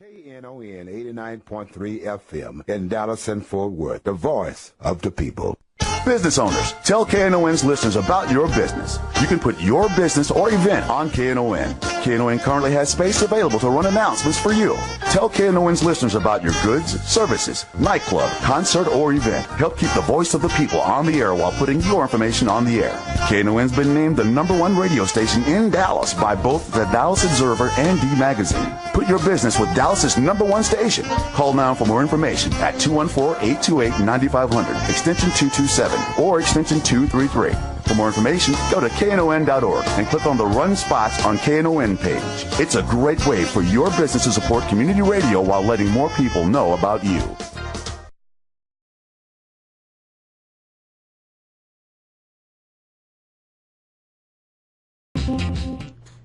Knon 89.3 FM in Dallas and Fort Worth, the voice of the people. Business owners, tell KNON's listeners about your business. You can put your business or event on KNON. KNON currently has space available to run announcements for you. Tell KNON's listeners about your goods, services, nightclub, concert, or event. Help keep the voice of the people on the air while putting your information on the air. KNON's been named the #1 radio station in Dallas by both the Dallas Observer and D Magazine. Put your business with Dallas's #1 station. Call now for more information at 214-828-9500, extension 227, or extension 233. For more information, go to knon.org and click on the Run Spots on KNON page. It's a great way for your business to support community radio while letting more people know about you.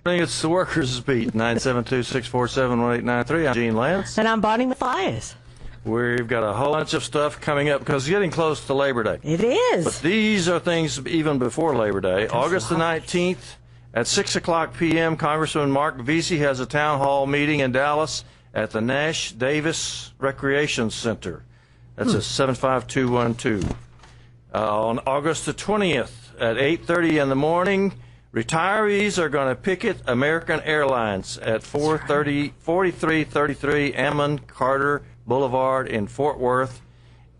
It's the Workers' Beat, 972-647-1893. I'm Gene Lantz. And I'm Bonnie Mathias. We've got a whole bunch of stuff coming up because it's getting close to Labor Day. It is. But these are things even before Labor Day. August the 19th at 6 o'clock p.m., Congressman Mark Vesey has a town hall meeting in Dallas at the Nash Davis Recreation Center. That's at 75212. On August the 20th at 8:30 in the morning, retirees are going to picket American Airlines at 4333 Ammon Carter Boulevard in Fort Worth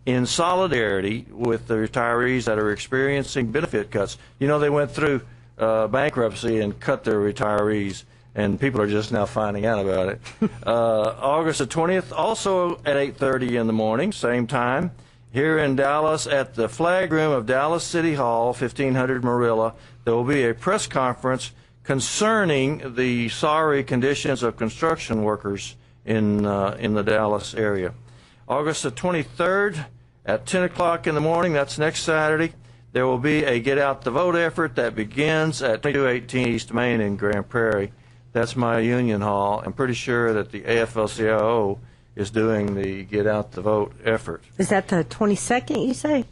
in solidarity with the retirees that are experiencing benefit cuts. You know, they went through bankruptcy and cut their retirees, and people are just now finding out about it. August the 20th, also at 8:30 in the morning, same time, here in Dallas at the flag room of Dallas City Hall, 1500 Marilla, there will be a press conference concerning the sorry conditions of construction workers in the Dallas area. August the 23rd at 10 o'clock in the morning, that's next Saturday, there will be a Get Out the Vote effort that begins at 2218 East Main in Grand Prairie. That's my union hall. I'm pretty sure that the AFL-CIO is doing the Get Out the Vote effort. Is that the 22nd, you say?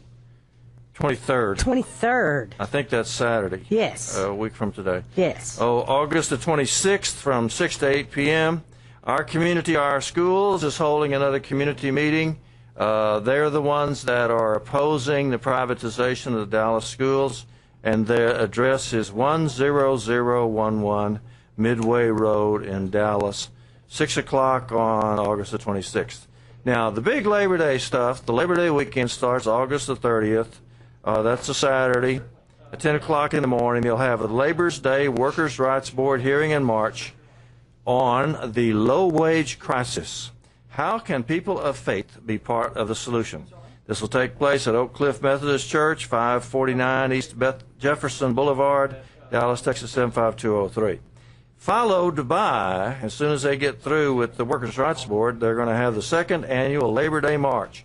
23rd. 23rd. I think that's Saturday. Yes. A week from today. Yes. Oh, August the 26th from 6 to 8 p.m., Our Community, Our Schools is holding another community meeting. They're the ones that are opposing the privatization of the Dallas schools, and their address is 10011 Midway Road in Dallas, 6 o'clock on August the 26th. Now, the big Labor Day stuff, the Labor Day weekend starts August the 30th. That's a Saturday. At 10 o'clock in the morning, they'll have a Labor's Day Workers' Rights Board hearing in March on the low-wage crisis. How can people of faith be part of the solution? This will take place at Oak Cliff Methodist Church, 549 East Jefferson Boulevard, Dallas, Texas, 75203. Followed by, as soon as they get through with the Workers' Rights Board, they're going to have the second annual Labor Day March.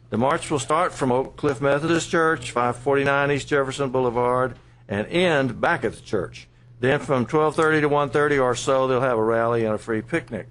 The march will start from Oak Cliff Methodist Church, 549 East Jefferson Boulevard, and end back at the church. Then from 12:30 to 1:30 or so, they'll have a rally and a free picnic.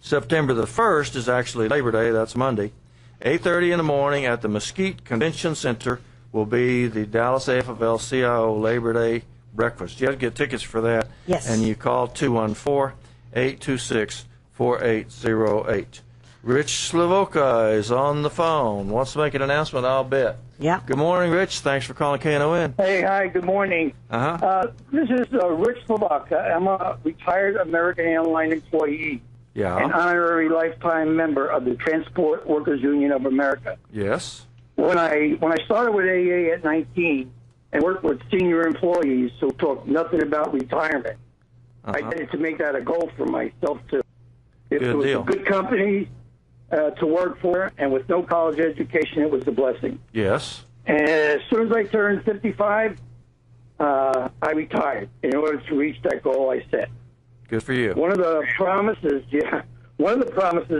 September the 1st is actually Labor Day. That's Monday. 8:30 in the morning at the Mesquite Convention Center will be the Dallas AFL-CIO Labor Day breakfast. You have to get tickets for that. Yes. And you call 214-826-4808. Rich Slavoka is on the phone. Wants to make an announcement, I'll bet. Yeah. Good morning, Rich. Thanks for calling KNON. Hey, hi, good morning. This is Rich Slavoka. I'm a retired American Airlines employee. Yeah. An honorary lifetime member of the Transport Workers Union of America. Yes. When I started with AA at 19 and worked with senior employees who talked nothing about retirement, I needed to make that a goal for myself too. It was deal. a good company to work for, and with no college education, it was a blessing. Yes. And as soon as I turned 55, I retired in order to reach that goal I set. Good for you. One of the promises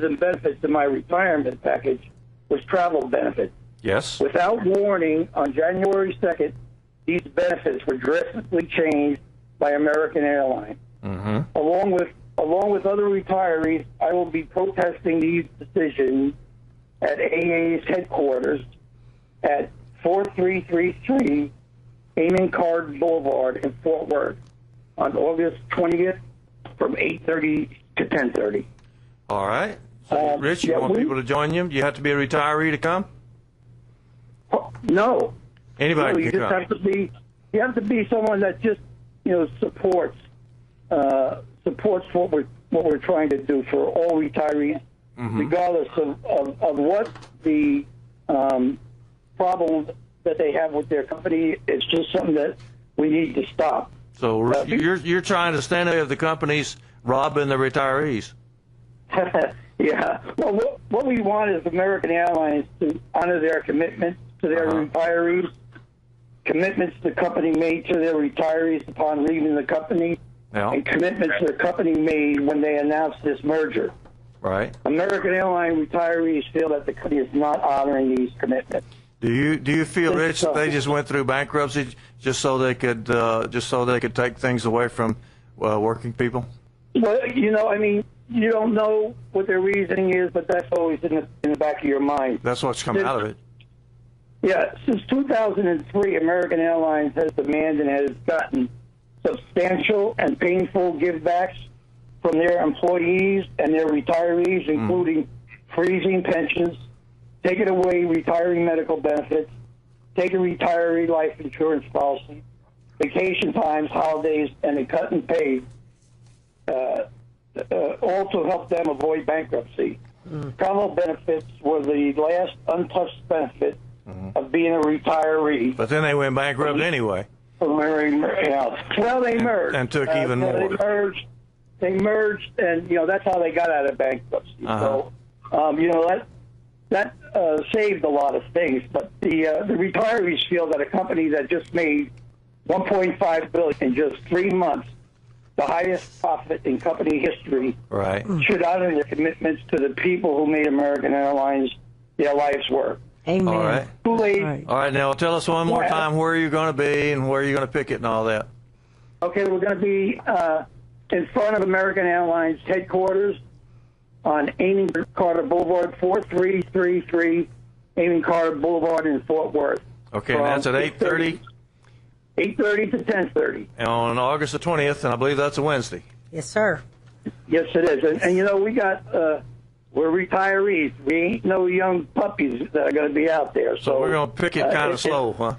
and benefits in my retirement package was travel benefits. Yes. Without warning, on January 2nd, these benefits were drastically changed by American Airlines. Mm-hmm. Along with other retirees, I will be protesting these decisions at AA's headquarters at 4333 Ammon Carter Boulevard in Fort Worth on August 20th from 8:30 to 10:30. All right. So, Rich, you want people to join you? Do you have to be a retiree to come? No. Anybody you can just come. you have to be someone that just supports what we're trying to do for all retirees, regardless of what the problems that they have with their company. It's just something that we need to stop. So you're trying to stand up if the company's robbing the retirees. Yeah. Well, what we want is American Airlines to honor their commitments to their retirees, commitments the company made to their retirees upon leaving the company, and commitments the company made when they announced this merger. Right. American Airlines retirees feel that the company is not honoring these commitments. Do you feel, Rich, that they just went through bankruptcy just so they could take things away from working people? Well, you don't know what their reasoning is, but that's always in the back of your mind. That's what's come out of it. Yeah, since 2003, American Airlines has demanded and has gotten substantial and painful givebacks from their employees and their retirees, including freezing pensions, taking away retiree medical benefits, taking retiree life insurance policy, vacation times, holidays, and a cut in pay, all to help them avoid bankruptcy. Travel benefits were the last untouched benefit of being a retiree. But then they went bankrupt anyway. Well, they merged. And took even more. They merged, and that's how they got out of bankruptcy. So, that saved a lot of things. But the retirees feel that a company that just made $1.5 billion in just 3 months, the highest profit in company history, right, should honor their commitments to the people who made American Airlines their life's work. Amen. All right. All right. Now tell us one more time where you're going to be and where you're going to pick it and all that. Okay, we're going to be in front of American Airlines headquarters on Amy Carter Boulevard, 4333 Amy Carter Boulevard in Fort Worth. Okay, and that's at 8:30? 8:30 to 10:30. On August the 20th, and I believe that's a Wednesday. Yes, sir. Yes, it is. And we got, we're retirees. We ain't no young puppies that are going to be out there. So we're going to pick it kind of slow, huh?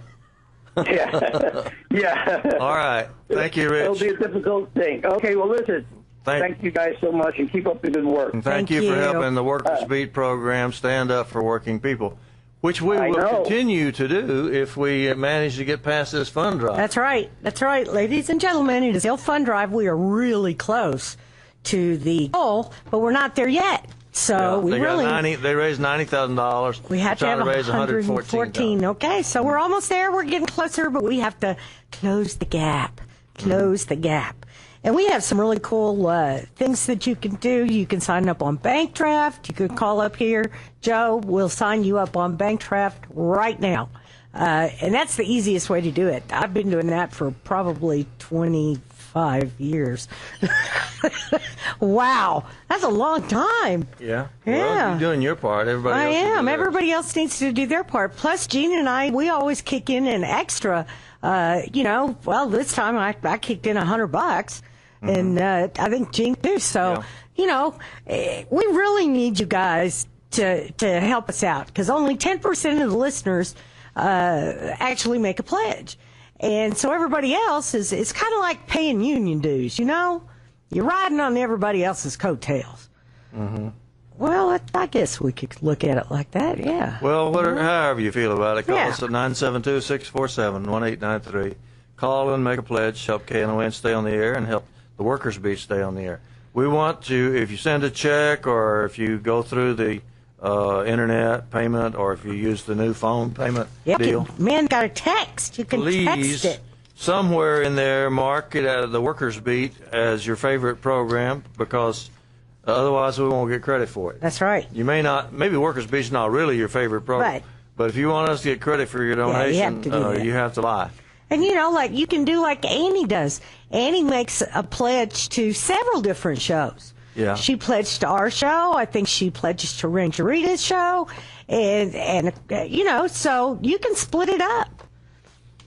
Yeah. Yeah. All right. Thank you, Rich. It'll be a difficult thing. Okay, well, listen. Thank you guys so much, and keep up the good work. And thank you for helping the Workers Beat program stand up for working people, which we will continue to do if we manage to get past this fund drive. That's right. That's right. Ladies and gentlemen, it is the fund drive. We are really close to the goal, but we're not there yet. So they raised $90,000. We have to have raise $114,000. Okay, so we're almost there. We're getting closer, but we have to close the gap. Close the gap. And we have some really cool things that you can do. You can sign up on Bank Draft. You can call up here. Joe will sign you up on Bank Draft right now. And that's the easiest way to do it. I've been doing that for probably 25 years. Wow. That's a long time. Yeah. Yeah. Well, you're doing your part. Everybody else I am. Everybody else needs to do their part. Plus, Gene and I, we always kick in an extra. This time I kicked in $100, and I think Gene too. So, we really need you guys to help us out, because only 10% of the listeners actually make a pledge, and so everybody else it's kind of like paying union dues. You're riding on everybody else's coattails. Mm-hmm. Well, I guess we could look at it like that, yeah. Well, however you feel about it, call us at 972-647-1893. Call and make a pledge, help KNON stay on the air, and help the Workers Beat stay on the air. We want to, if you send a check, or if you go through the internet payment, or if you use the new phone payment deal. Man, got a text. You can text it. Somewhere in there, mark it out of the Workers Beat as your favorite program, because otherwise, we won't get credit for it. That's right. You may not. Maybe Workers Beat's not really your favorite program. Right. But if you want us to get credit for your donation, you have to lie. And you can do like Annie does. Annie makes a pledge to several different shows. Yeah. She pledged to our show. I think she pledges to Rancherita's show, and so you can split it up.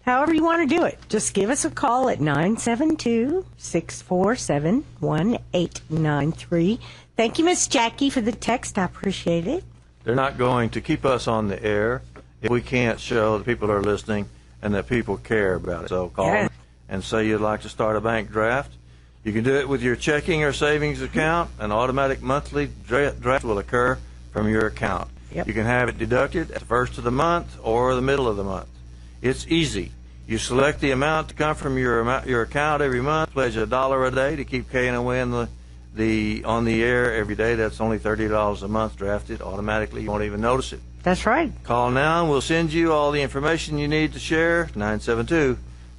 However you want to do it. Just give us a call at 972-647-1893. Thank you, Miss Jackie, for the text. I appreciate it. They're not going to keep us on the air if we can't show that people are listening and that people care about it. So call me and say you'd like to start a bank draft. You can do it with your checking or savings account. An automatic monthly draft will occur from your account. Yep. You can have it deducted at the first of the month or the middle of the month. It's easy. You select the amount to come from your account every month, pledge $1 a day to keep KNON on the air every day. That's only $30 a month drafted automatically. You won't even notice it. That's right. Call now and we'll send you all the information you need to share.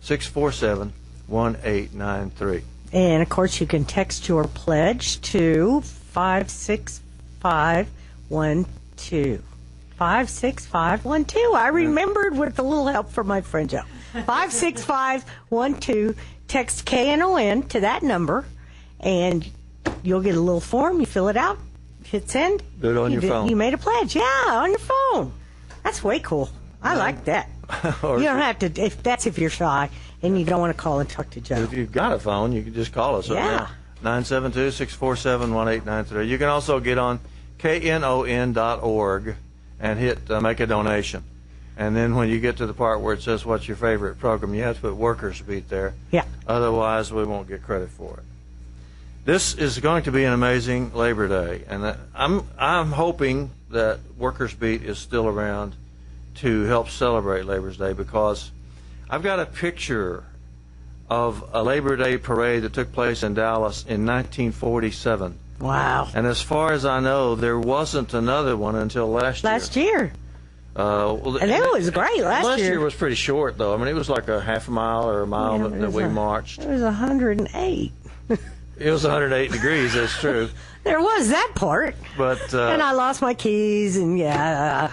972-647-1893. And, of course, you can text your pledge to 56512. 56512. I remembered with a little help from my friend Joe. 56512. Text KNON to that number, and you'll get a little form. You fill it out, hit send. Do it on your phone. You made a pledge. Yeah, on your phone. That's way cool. I like that. You don't have to, if you're shy and you don't want to call and talk to Joe. If you've got a phone, you can just call us right now. 972-647-1893. You can also get on knon.org and hit make a donation. And then when you get to the part where it says what's your favorite program, you have to put Workers Beat there. Yeah. Otherwise, we won't get credit for it. This is going to be an amazing Labor Day, and I'm hoping that Workers Beat is still around to help celebrate Labor's Day, because I've got a picture of a Labor Day parade that took place in Dallas in 1947. Wow. And as far as I know, there wasn't another one until last year. Last year. And it was great last year. Last year was pretty short, though. I mean, it was like a half a mile or a mile that we marched. It was 108. It was 108 degrees, that's true. There was that part. But and I lost my keys, and it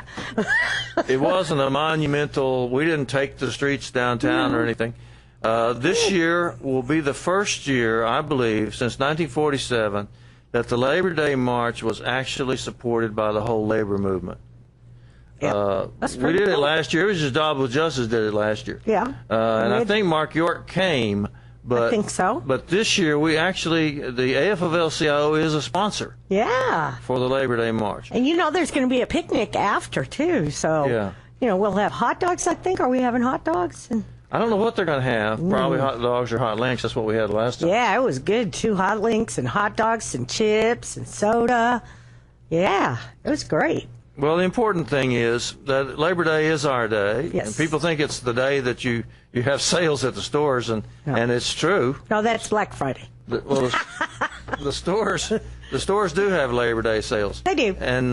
wasn't a monumental, we didn't take the streets downtown or anything. This year will be the first year, I believe, since 1947, that the Labor Day March was actually supported by the whole labor movement. That's pretty we did cool. it last year. It was just Double Justice did it last year. Yeah. And I think Mark York came. But, I think so. But this year, the AFL-CIO is a sponsor. Yeah. For the Labor Day March. And there's going to be a picnic after, too. So, we'll have hot dogs, I think. Are we having hot dogs? I don't know what they're going to have. Probably hot dogs or hot links. That's what we had last time. Yeah, it was good, too. Hot links and hot dogs and chips and soda. Yeah, it was great. Well, the important thing is that Labor Day is our day. Yes. And people think it's the day that you have sales at the stores, and it's true. No, that's Black Friday. The stores do have Labor Day sales. They do. And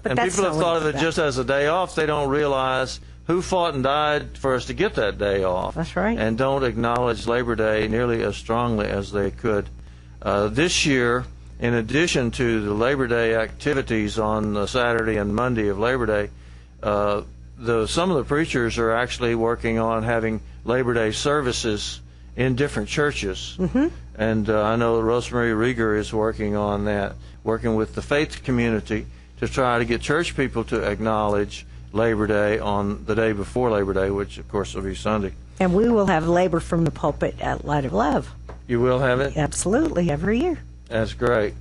people have thought of it just as a day off. They don't realize who fought and died for us to get that day off. That's right. And don't acknowledge Labor Day nearly as strongly as they could. This year, in addition to the Labor Day activities on Saturday and Monday of Labor Day, some of the preachers are actually working on having Labor Day services in different churches. Mm-hmm. And I know Rosemary Rieger is working on that, working with the faith community to try to get church people to acknowledge Labor Day on the day before Labor Day, which, of course, will be Sunday. And we will have labor from the pulpit at Light of Love. You will have it? Absolutely, every year. That's great.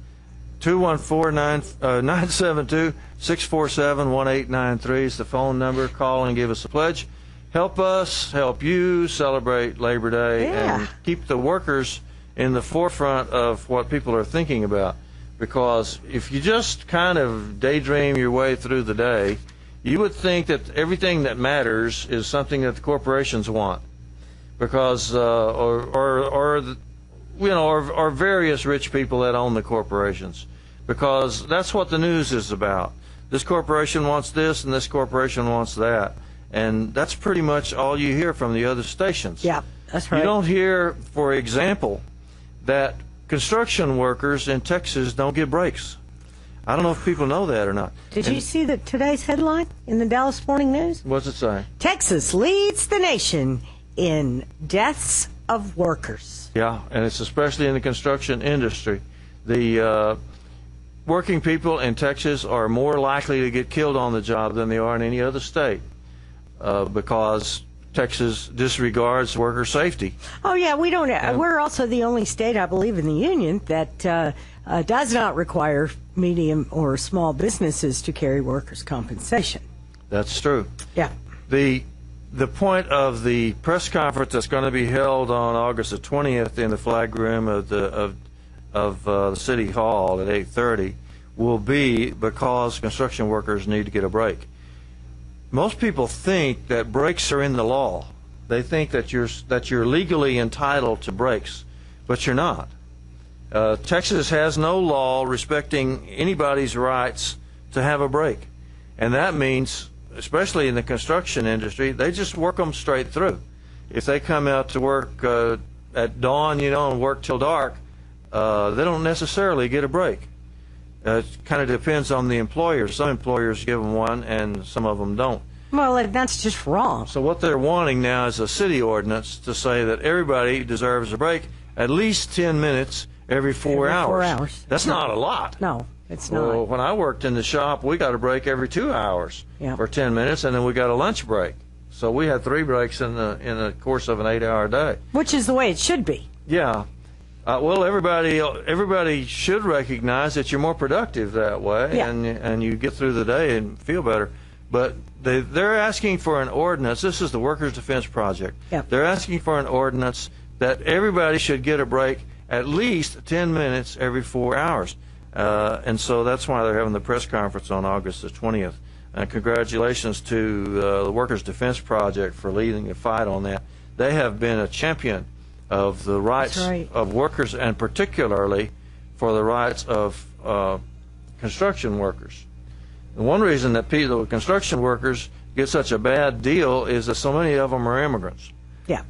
214-972-647-1893 is the phone number. Call and give us a pledge. Help us help you celebrate Labor Day and keep the workers in the forefront of what people are thinking about. Because if you just kind of daydream your way through the day, you would think that everything that matters is something that the corporations want. Because or various rich people that own the corporations, because that's what the news is about. This corporation wants this and this corporation wants that, and that's pretty much all you hear from the other stations. Yeah, that's right. You don't hear, for example, that construction workers in Texas don't get breaks. I don't know if people know that or not. Did you see today's headline in the Dallas Morning News? What's it say? Texas leads the nation in deaths of workers. Yeah, and it's especially in the construction industry. The working people in Texas are more likely to get killed on the job than they are in any other state because Texas disregards worker safety. Oh, yeah, we don't. We're also the only state, I believe, in the union that does not require medium or small businesses to carry workers' compensation. That's true. Yeah. The point of the press conference that's going to be held on August the 20th in the flag room of the City Hall at 8:30 will be because construction workers need to get a break. Most people think that breaks are in the law. They think that you're legally entitled to breaks, but you're not. Texas has no law respecting anybody's rights to have a break, and that means, especially in the construction industry, they just work them straight through. If they come out to work at dawn, and work till dark, they don't necessarily get a break. It kind of depends on the employer. Some employers give them one, and some of them don't. Well, that's just wrong. So what they're wanting now is a city ordinance to say that everybody deserves a break at least 10 minutes every 4 hours. 4 hours. That's not a lot. No, it's Well, not. when I worked in the shop, we got a break every 2 hours for 10 minutes, and then we got a lunch break. So we had 3 breaks in the course of an 8-hour day. Which is the way it should be. Yeah. Well, everybody should recognize that you're more productive that way, and you get through the day and feel better. But they're asking for an ordinance. This is the Workers' Defense Project. Yep. They're asking for an ordinance that everybody should get a break at least 10 minutes every 4 hours. And so that's why they're having the press conference on August the 20th. And congratulations to the Workers' Defense Project for leading the fight on that. They have been a champion of the rights of workers, and particularly for the rights of construction workers. And one reason that the construction workers get such a bad deal is that so many of them are immigrants. Yeah.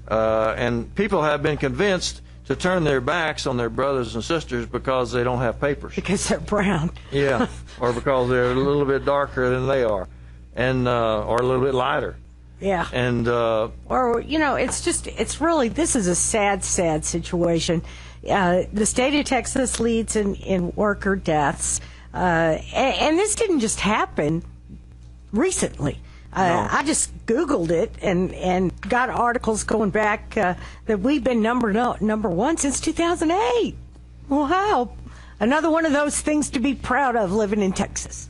And people have been convinced to turn their backs on their brothers and sisters because they don't have papers. Because they're brown. Yeah, or because they're a little bit darker than they are, and or a little bit lighter. Yeah. And or it's really, this is a sad situation. The state of Texas leads in worker deaths, and this didn't just happen recently. I just Googled it and got articles going back that we've been number one since 2008. Wow. Another one of those things to be proud of living in Texas.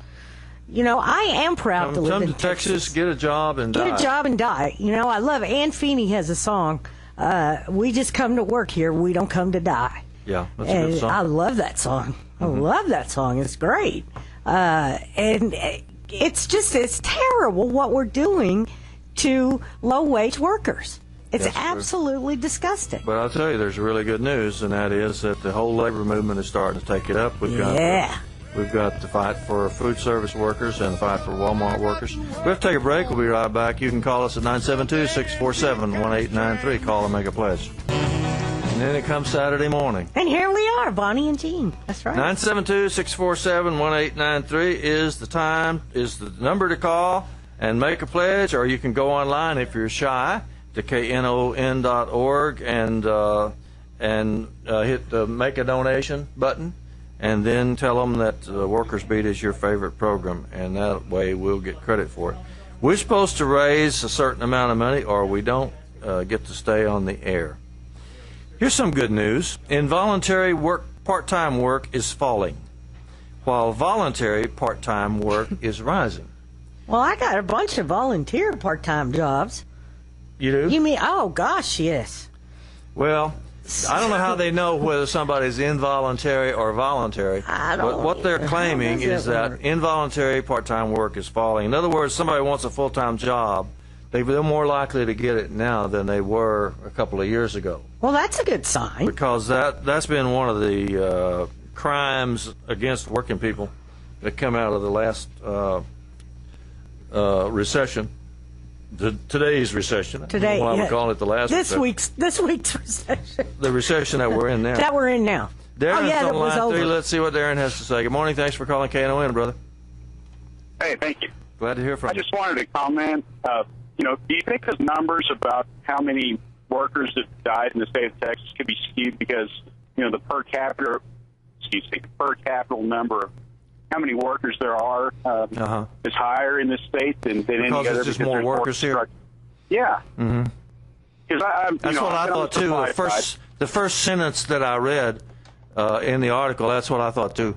I am proud to live in Texas. Texas, get a job and die. Get a job and die. I love it. Ann Feeney has a song, we just come to work here, we don't come to die. Yeah, that's a good song. I love that song. I love that song. It's great. And it's terrible what we're doing to low-wage workers. It's absolutely disgusting. But I'll tell you, there's really good news, and that is that the whole labor movement is starting to take it up. We've got the fight for food service workers and the fight for Walmart workers. We have to take a break. We'll be right back. You can call us at 972-647-1893. Call and make a pledge. And then it comes Saturday morning. And here we are, Bonnie and Jean. That's right. 972-647-1893 is the number to call and make a pledge, or you can go online if you're shy to knon.org and hit the Make a Donation button, and then tell them that Workers Beat is your favorite program, and that way we'll get credit for it. We're supposed to raise a certain amount of money, or we don't get to stay on the air. Here's some good news. Involuntary part-time work is falling, while voluntary part-time work is rising. Well, I got a bunch of volunteer part-time jobs. You do? You mean, oh, gosh, yes. Well, I don't know how they know whether somebody's involuntary or voluntary. But what they're claiming is that involuntary part-time work is falling. In other words, somebody wants a full-time job. They're more likely to get it now than they were a couple of years ago. Well, that's a good sign. Because that's been one of the crimes against working people that come out of the last recession. Today's recession. Today, well, I'm calling it the last this recession. This week's recession. The recession that we're in now. That we're in now. Darren's that on was line over. 3. Let's see what Darren has to say. Good morning. Thanks for calling KNON, brother. Hey, thank you. Glad to hear from you. I just wanted to comment. Do you think the numbers about how many workers that died in the state of Texas could be skewed because the per capita number of how many workers there are is higher in this state than any other? Because there's just more workers here. Yeah. Mm-hmm. That's what I thought too. The first sentence that I read in the article. That's what I thought too.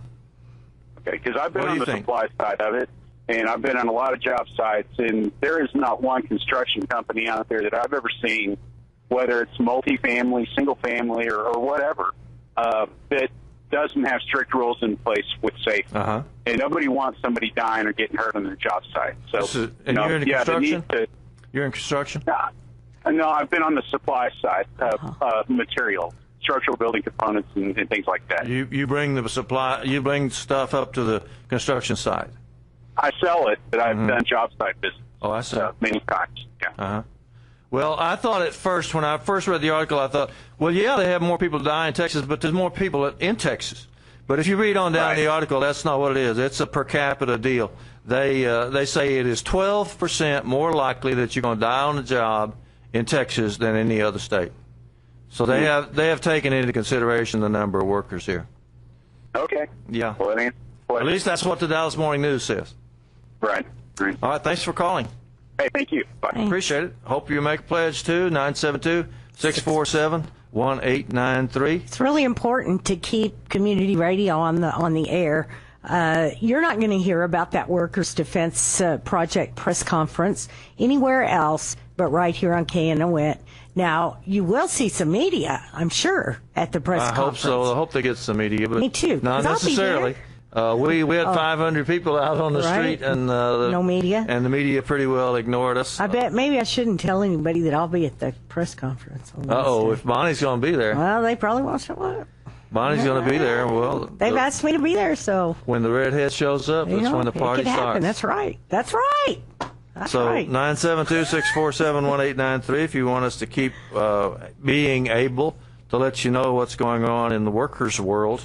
Okay, because I've been What do on you the think? supply side of it, and I've been on a lot of job sites, and there is not one construction company out there that I've ever seen, whether it's multifamily, single family, or whatever, that doesn't have strict rules in place with safety. Uh-huh. And nobody wants somebody dying or getting hurt on their job site. So, And you're in the construction? need to, You're in construction? no, I've been on the supply side of material, structural building components, and things like that. You bring the supply. You bring stuff up to the construction site. I sell it, but I've done job site business. Oh, I see. Many times. Yeah. Uh-huh. Well, I thought at first, when I first read the article, I thought, well, yeah, they have more people die in Texas, but there's more people in Texas. But if you read on down the article, that's not what it is. It's a per capita deal. They say it is 12% more likely that you're going to die on the job in Texas than any other state. So they have taken into consideration the number of workers here. Okay. Yeah. Well, it ain't. At least that's what the Dallas Morning News says. Right. All right, thanks for calling. Hey, thank you. Bye. Appreciate it. Hope you make a pledge too. 972-647-1893. It's really important to keep community radio on the air. You're not going to hear about that Workers' Defense Project press conference anywhere else but right here on KNON. Now, you will see some media, I'm sure, at the press conference. I hope so. I hope they get some media. But Me too, not 'cause I'll be necessarily. We had 500 people out on the Right. street, and No media? and the media pretty well ignored us. I bet maybe I shouldn't tell anybody that I'll be at the press conference on Wednesday. If Bonnie's going to be there, Well, they probably won't show up. Bonnie's going to be there. Well, They've asked me to be there, so when the redhead shows up, that's when the party it could happen. starts. That's right. That's right. That's So right. 972-647-1893 if you want us to keep being able to let you know what's going on in the workers' world.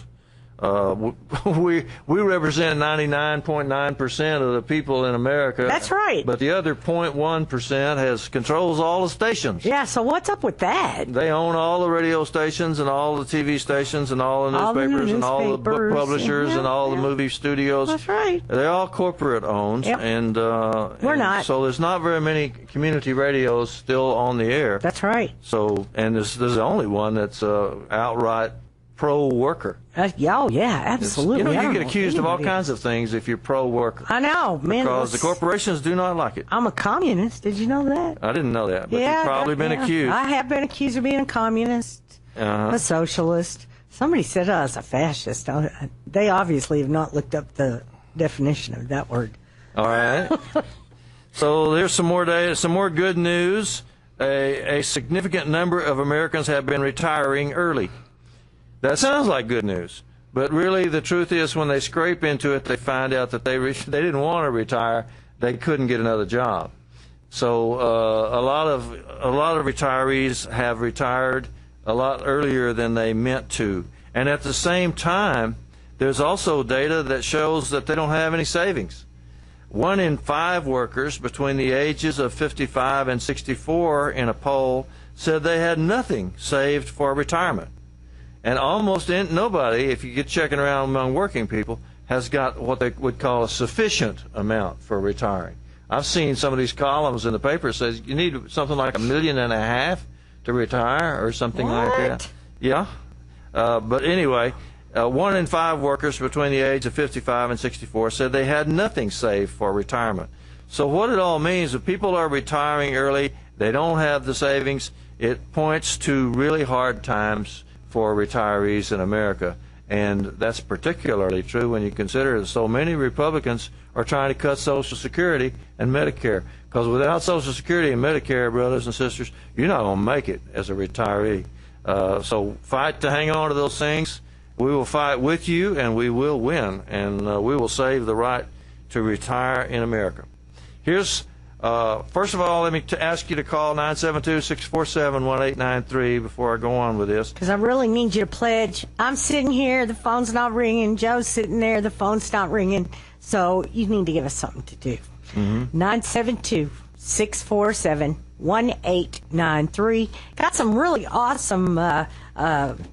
We represent 99.9% of the people in America. That's right. But the other 0.1% controls all the stations. Yeah, so what's up with that? They own all the radio stations and all the TV stations and all the All the newspapers and all the book newspapers, publishers yeah, and all the yeah. movie studios. That's right. They're all corporate owned, Yep. and We're not. So there's not very many community radios still on the air. That's right. So, and this is the only one that's outright pro-worker. Yeah, absolutely. You know, I you don't get know accused of all anybody. kinds of things if you're pro-worker. I know, man. Because the corporations do not like it. I'm a communist. Did you know that? I didn't know that, but Yeah, you've probably been yeah. accused. I have been accused of being a communist, a socialist. Somebody said I was a fascist. They obviously have not looked up the definition of that word. All right. So there's some more data, some more good news. A significant number of Americans have been retiring early. That sounds like good news, but really the truth is when they scrape into it, they find out that they didn't want to retire. They couldn't get another job. So a lot of retirees have retired a lot earlier than they meant to. And at the same time, there's also data that shows that they don't have any savings. 1 in 5 workers between the ages of 55 and 64 in a poll said they had nothing saved for retirement. And almost nobody, if you get checking around among working people, has got what they would call a sufficient amount for retiring. I've seen some of these columns in the paper that says you need something like $1.5 million to retire or something like that. Yeah. But anyway, 1 in 5 workers between the age of 55 and 64 said they had nothing saved for retirement. So what it all means, if people are retiring early, they don't have the savings, it points to really hard times for retirees in America. And that's particularly true when you consider that so many Republicans are trying to cut Social Security and Medicare. Because without Social Security and Medicare, brothers and sisters, you're not going to make it as a retiree. So fight to hang on to those things. We will fight with you, and we will win. And we will save the right to retire in America. Here's, first of all, let me ask you to call 972-647-1893 before I go on with this. Because I really need you to pledge. I'm sitting here, the phone's not ringing. Joe's sitting there, the phone's not ringing. So you need to give us something to do. 972-647-1893. Got some really awesome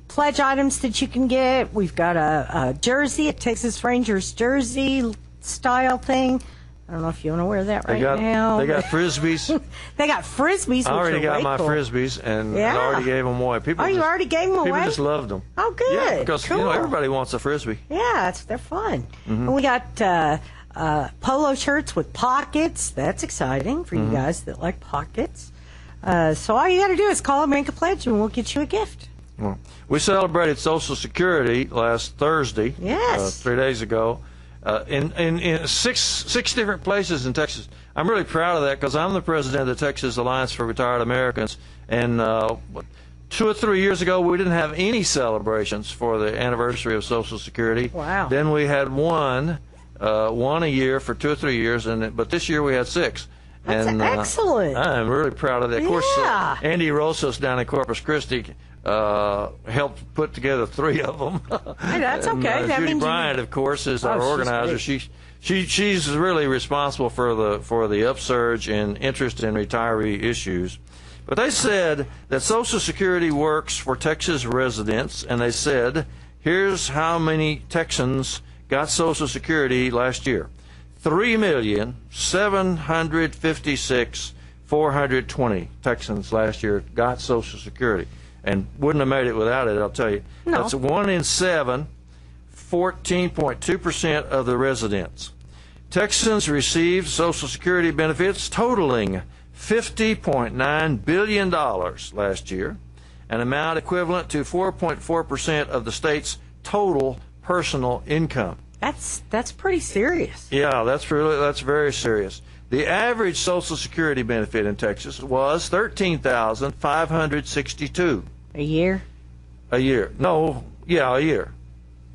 pledge items that you can get. We've got a jersey, a Texas Rangers jersey style thing. I don't know if you want to wear that They now. got Frisbees. They got Frisbees. I already which are got way my cool. Frisbees, and Yeah. I already gave them away. People You already gave them away? People just loved them. Oh, good. Yeah, because cool. everybody wants a Frisbee. Yeah, they're fun. And we got polo shirts with pockets. That's exciting for you guys that like pockets. So all you got to do is call and make a pledge, and we'll get you a gift. Well, we celebrated Social Security last Thursday. Yes. 3 days ago. In six different places in Texas. I'm really proud of that because I'm the president of the Texas Alliance for Retired Americans, and 2 or 3 years ago we didn't have any celebrations for the anniversary of Social Security. Wow. Then we had one a year for 2 or 3 years, but this year we had 6. That's and, excellent. I'm really proud of that. Of course, Yeah. Andy Rosas down in Corpus Christi helped put together 3 of them. Hey, that's And, okay. That Judy means Bryant, of course, is our she's organizer. great. She's really responsible for the upsurge in interest in retiree issues. But they said that Social Security works for Texas residents, and they said, here's how many Texans got Social Security last year: 3,756,420 Texans last year got Social Security, and wouldn't have made it without it, I'll tell you. No. That's 1 in 7, 14.2% of the residents. Texans received Social Security benefits totaling $50.9 billion last year, an amount equivalent to 4.4% of the state's total personal income. That's pretty serious. Yeah, that's very serious. The average Social Security benefit in Texas was $13,562 A year? a year. No, yeah, a year.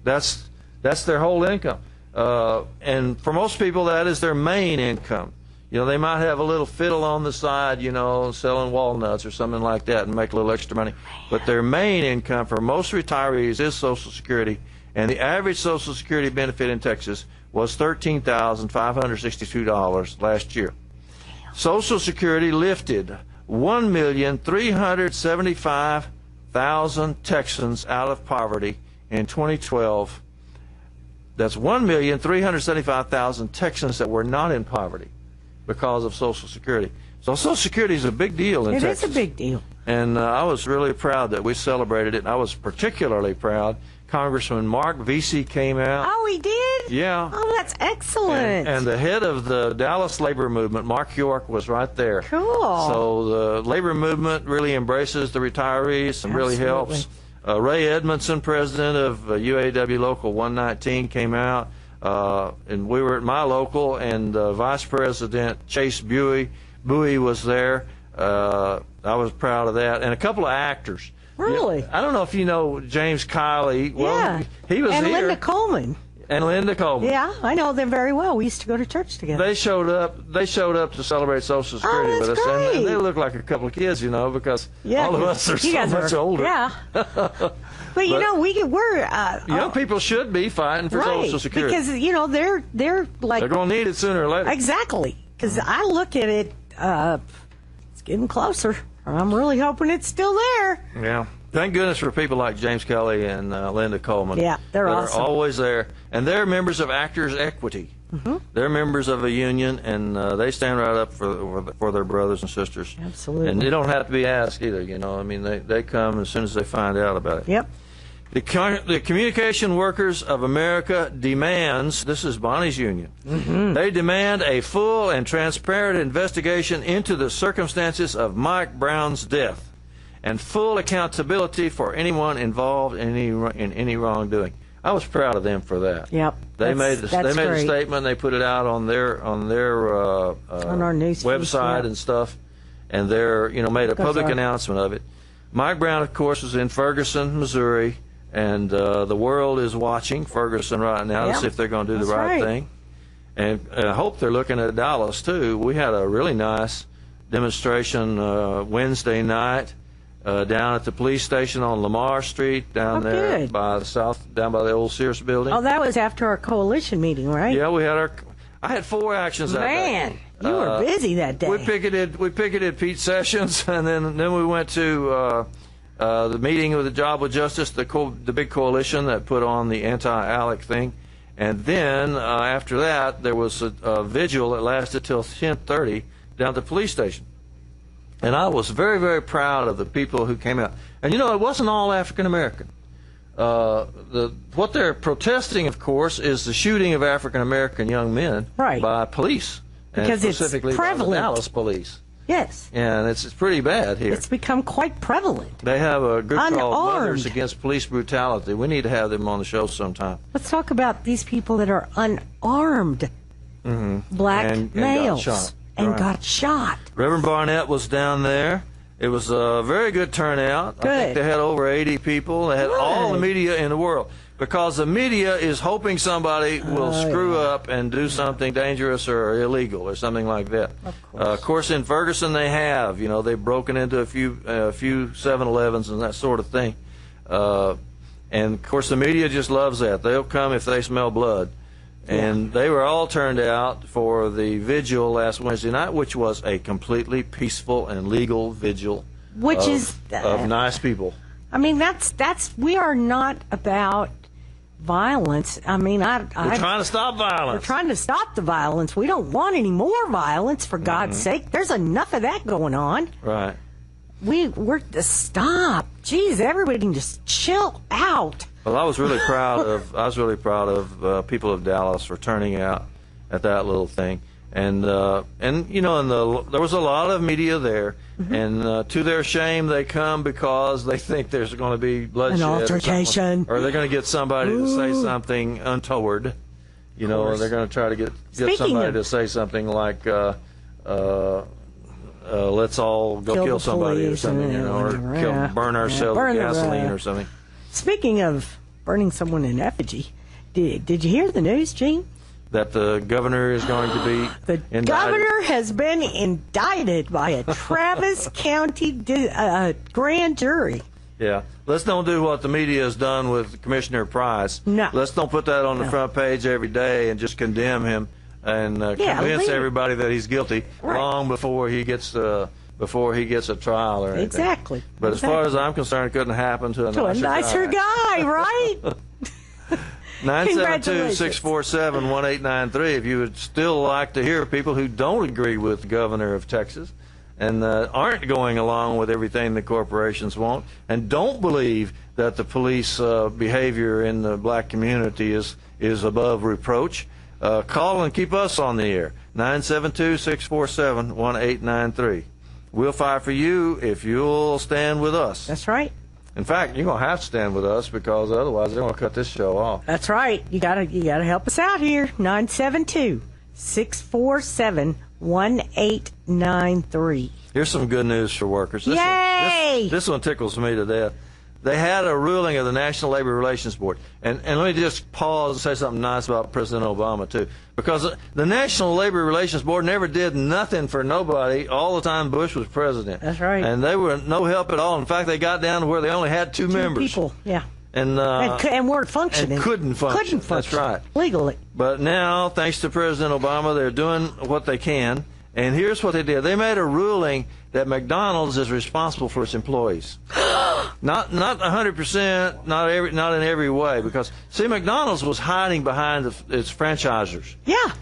That's their whole income. And for most people, that is their main income. You know, they might have a little fiddle on the side, you know, selling walnuts or something like that and make a little extra money. But their main income for most retirees is Social Security. And the average Social Security benefit in Texas was $13,562 last year. Social Security lifted 1,375,000 Texans out of poverty in 2012. That's 1,375,000 Texans that were not in poverty because of Social Security. So Social Security is a big deal in Texas. It is a big deal. And I was really proud that we celebrated it. And I was particularly proud Congressman Mark Vesey came out. Oh, he did? Yeah. Oh, that's excellent. And the head of the Dallas labor movement, Mark York, was right there. Cool. So the labor movement really embraces the retirees and really helps. Ray Edmondson, president of UAW Local 119, came out, and we were at my local, and Vice President Chase Bowie was there. I was proud of that, and a couple of actors. Really? I don't know if you know James Kiley. Well, yeah. He was and here. Linda Coleman. And Linda Coleman. Yeah, I know them very well. We used to go to church together. They showed up to celebrate Social Security with us. Great. And they look like a couple of kids, you know, because Yeah, all of us are you so guys much older. Yeah. But you know, we're young people should be fighting for right, Social Security. because you know they're like they're going to need it sooner or later. Exactly. Because I look at it, it's getting closer. I'm really hoping it's still there. Yeah. Thank goodness for people like James Kelly and Linda Coleman. Yeah, they're awesome. Always there. And they're members of Actors Equity. Mm-hmm. They're members of a union, and they stand right up for their brothers and sisters. Absolutely. And they don't have to be asked either, you know. I mean, they come as soon as they find out about it. Yep. The Communication Workers of America demands, this is Bonnie's union, they demand a full and transparent investigation into the circumstances of Mike Brown's death and full accountability for anyone involved in any wrongdoing. I was proud of them for that. Yep. They made a great. statement. They put it out on their on our news website feed, and stuff, and they're made a public announcement of it. Mike Brown, of course, was in Ferguson, Missouri, and the world is watching Ferguson right now to see if they're going to do the right thing. And I hope they're looking at Dallas too. We had a really nice demonstration Wednesday night. Down at the police station on Lamar Street, down there by the old Sears building. Oh, that was after our coalition meeting, right? Yeah, I had 4 actions that day. Man, you were busy that day. We picketed Pete Sessions, and then we went to the meeting with the Job with Justice, the big coalition that put on the anti-ALEC thing, And then after that, there was a vigil that lasted till 10:30 down at the police station. And I was very, very proud of the people who came out. And, you know, it wasn't all African American. What they're protesting, of course, is the shooting of African American young men by police. Because and specifically it's prevalent. by the Dallas police. Yes. And it's pretty bad here. It's become quite prevalent. They have a group called Unarmed. Mothers Against Police Brutality. We need to have them on the show sometime. Let's talk about these people that are unarmed black and males. got shot. And got shot. Reverend Barnett was down there. It was a very good turnout. Good. I think they had over 80 people. They had all the media in the world. Because the media is hoping somebody will screw up and do something dangerous or illegal or something like that. Of course, in Ferguson they have. You know, they've broken into a few 7-Elevens and that sort of thing. And, of course, the media just loves that. They'll come if they smell blood. And they were all turned out for the vigil last Wednesday night, which was a completely peaceful and legal vigil of nice people. I mean, we are not about violence. I mean, we're trying to stop violence. We're trying to stop the violence. We don't want any more violence, for God's sake. There's enough of that going on. Right. We're to stop. Jeez, everybody can just chill out. Well, I was really proud of people of Dallas for turning out at that little thing, and you know, there was a lot of media there, and to their shame, they come because they think there's going to be bloodshed, an altercation, or they're going to get somebody to say something untoward. You know, or they're going to try to get somebody to say something like, "Let's all go kill somebody" or something, you know, or burn ourselves with gasoline or something. Speaking of burning someone in effigy, did you hear the news, Gene? That the governor is going to be indicted. Governor has been indicted by a Travis County grand jury. Yeah. Let's don't do what the media has done with Commissioner Price. No. Let's don't put that on the front page every day and just condemn him and convince everybody that he's guilty long before he gets a trial or anything. Exactly. But as far as I'm concerned, it couldn't happen to a nicer guy, right? 972-647-1893 if you would still like to hear people who don't agree with the governor of Texas and aren't going along with everything the corporations want and don't believe that the police behavior in the black community is above reproach. Call and keep us on the air. 972-647-1893. We'll fight for you if you'll stand with us. That's right. In fact, you're going to have to stand with us because otherwise they're going to cut this show off. That's right. You gotta help us out here. 972-647-1893. Here's some good news for workers. Yay! This one tickles me to death. They had a ruling of the National Labor Relations Board. And let me just pause and say something nice about President Obama, too. Because the National Labor Relations Board never did nothing for nobody all the time Bush was president. That's right. And they were no help at all. In fact, they got down to where they only had two members. People, yeah. And weren't functioning. And couldn't function. That's right. Legally. But now, thanks to President Obama, they're doing what they can. And here's what they did. They made a ruling that McDonald's is responsible for its employees. Not 100%, not in every way, because see, McDonald's was hiding behind its franchisors. Yeah.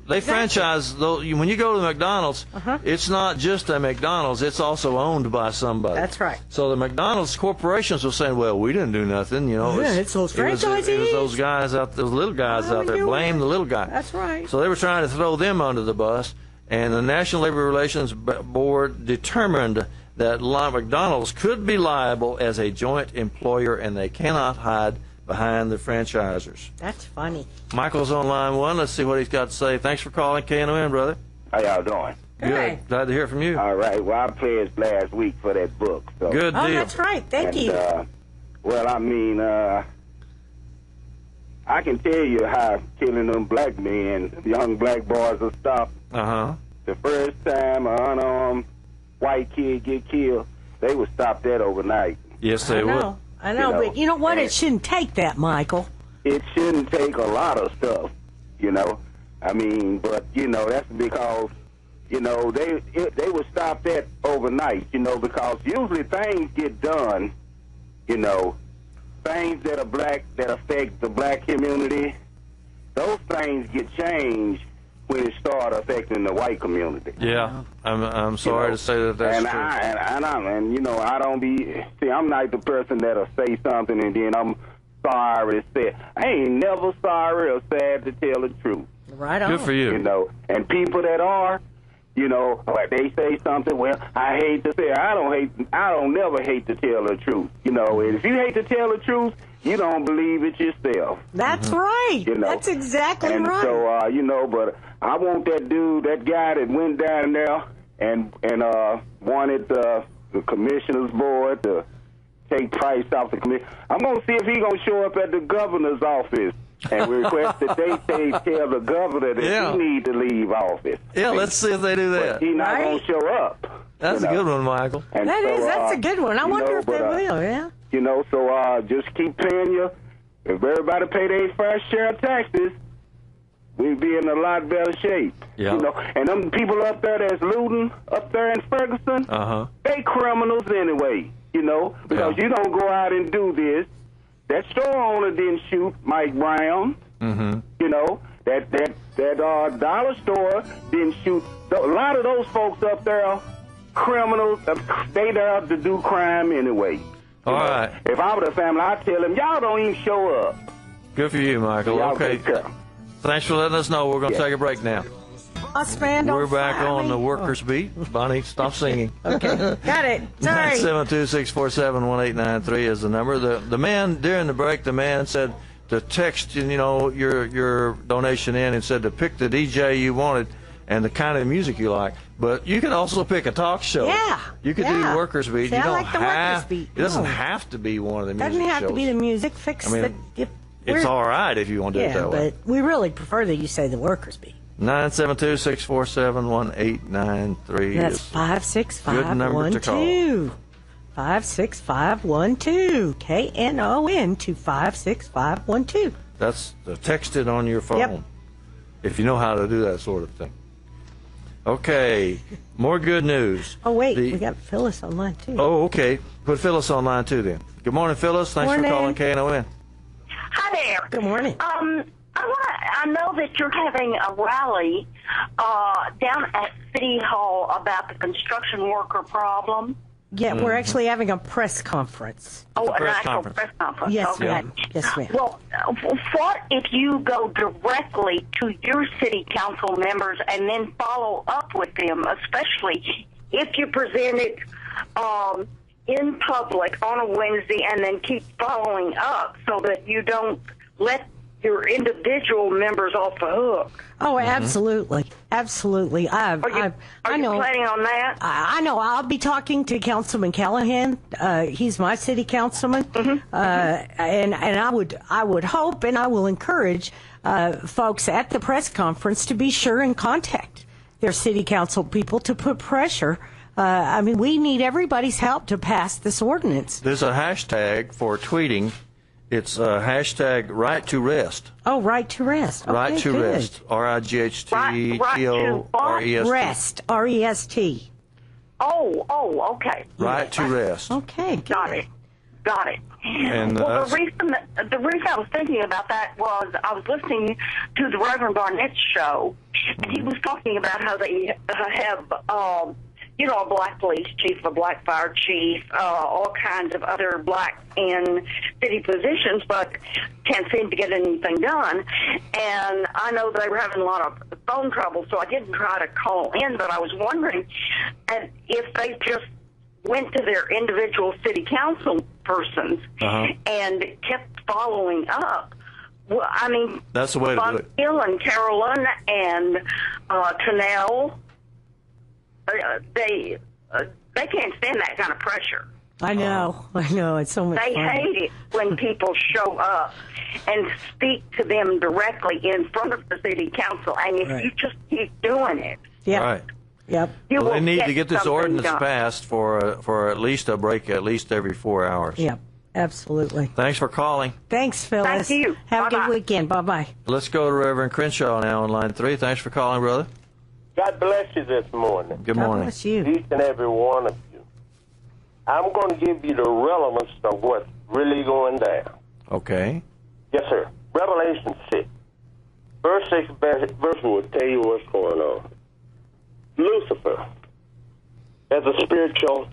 They franchise. When you go to McDonald's, it's not just a McDonald's; it's also owned by somebody. That's right. So the McDonald's corporations were saying, "Well, we didn't do nothing." You know, it's those franchisees. It was those guys those little guys out there. Blame the little guy. That's right. So they were trying to throw them under the bus. And the National Labor Relations Board determined that McDonald's could be liable as a joint employer, and they cannot hide behind the franchisors. That's funny. Michael's on line one. Let's see what he's got to say. Thanks for calling KNON, brother. How y'all doing? Good. Glad to hear from you. All right. Well, I pledged last week for that book. So. Good deal. Oh, that's right. Thank you. Well, I mean, I can tell you how killing them black men, young black boys, will stop. The first time an unarmed white kid get killed, they would stop that overnight. Yes, they would. I know, but you know what? It shouldn't take that, Michael. It shouldn't take a lot of stuff, you know. I mean, but, you know, that's because, you know, they would stop that overnight, you know, because usually things get done, you know, things that are black, that affect the black community, those things get changed when it start affecting the white community. Yeah, I'm sorry to say that that's true. I don't be. See, I'm not the person that'll say something and then I'm sorry to say. I ain't never sorry or sad to tell the truth. Right on. Good for you. You know, and people that are, you know, like they say something. Well, I hate to say it. I don't never hate to tell the truth. You know, and if you hate to tell the truth, you don't believe it yourself. That's right. You know, that's exactly and right. So, you know, but I want that dude, that guy that went down there and wanted the commissioner's board to take price off the commission. I'm going to see if he's going to show up at the governor's office and request that they tell the governor that he need to leave office. Yeah, let's see if they do that. But he's not going to show up. That's a good one, Michael. And that's a good one. I wonder if they will, yeah. You know, so just keep paying your. If everybody pay their fair share of taxes, we'd be in a lot better shape. Yeah. You know, and them people up there that's looting up there in Ferguson, they criminals anyway. You know, because you don't go out and do this. That store owner didn't shoot Mike Brown. You know, that dollar store didn't shoot. A lot of those folks up there, criminals. They there to do crime anyway. All right. If I were the family, I'd tell them, y'all don't even show up. Good for you, Michael. Y'all okay. take care. Thanks for letting us know. We're going to take a break now. We're back on the Workers Beat. Bonnie, stop singing. Okay, got it. Sorry. 972-647-1893 is the number. The man, during the break, the man said to text, you know, your donation in and said to pick the DJ you wanted and the kind of music you like. But you can also pick a talk show. Yeah. You could do Workers Beat. See, you don't I like the Workers Beat. It doesn't have to be one of the music shows. Doesn't have to be the music. It's all right if you want to do it that way. But we really prefer that you say the Workers Beat. 972-647-1893. That's 56512. Good number to call. 56512. KNON to 56512. That's texted on your phone. If you know how to do that sort of thing. Okay, more good news. Oh, wait, we got Phyllis online, too. Oh, okay. Put Phyllis online, too, then. Good morning, Phyllis. Thanks for calling KNON. Hi there. Good morning. I know that you're having a rally down at City Hall about the construction worker problem. Yeah, we're actually having a press conference. Oh, an actual press conference. Yes, okay. ma'am. Yes, ma'am. Well, what if you go directly to your city council members and then follow up with them, especially if you present it in public on a Wednesday and then keep following up so that you don't let your individual members off the hook? Oh, absolutely. Absolutely. Are you planning on that? I know. I'll be talking to Councilman Callahan. He's my city councilman. And I would hope and I will encourage folks at the press conference to be sure and contact their city council people to put pressure. I mean, we need everybody's help to pass this ordinance. There's a hashtag for tweeting. It's hashtag right to rest. Oh, right to rest. Okay, right to good. rest. RIGHTTOREST. Rest. REST. Oh, okay. Right to rest. Okay, good. Got it. And well, the reason I was thinking about that was I was listening to the Reverend Barnett's show, and he was talking about how they have a black police chief, a black fire chief, all kinds of other blacks in city positions, but can't seem to get anything done. And I know they were having a lot of phone trouble, so I didn't try to call in, but I was wondering if they just went to their individual city council persons and kept following up. Well, I mean, that's the way to do it. Hill and Carolyn and Cannell, they can't stand that kind of pressure. I know. It's so much They fun. hate it when people show up and speak to them directly in front of the city council. And if you just keep doing it, right. Yep. Well, they need to get this ordinance done. passed for at least a break, at least every 4 hours. Yep. Absolutely. Thanks for calling. Thanks, Phyllis. Thank you. Have Bye-bye. a good weekend. Bye-bye. Let's go to Reverend Crenshaw now on line 3. Thanks for calling, brother. God bless you this morning. Good God morning. bless you. Each and every one of you. I'm going to give you the relevance of what's really going down. Okay. Yes, sir. Revelation 6. Verse 6 verse will tell you what's going on. Lucifer, as a spiritual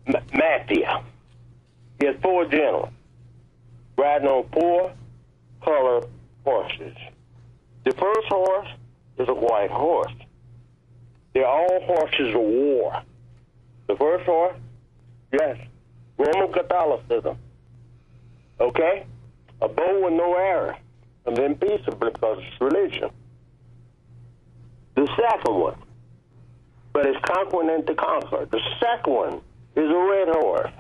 Mathias, he has 4 generals riding on 4 colored horses. The first horse is a white horse. They're all horses of war. The first horse, yes, Roman Catholicism. Okay? A bow with no arrow. And then peaceable because it's religion. The second one, but it's conquering and to conquer. The second one is a red horse,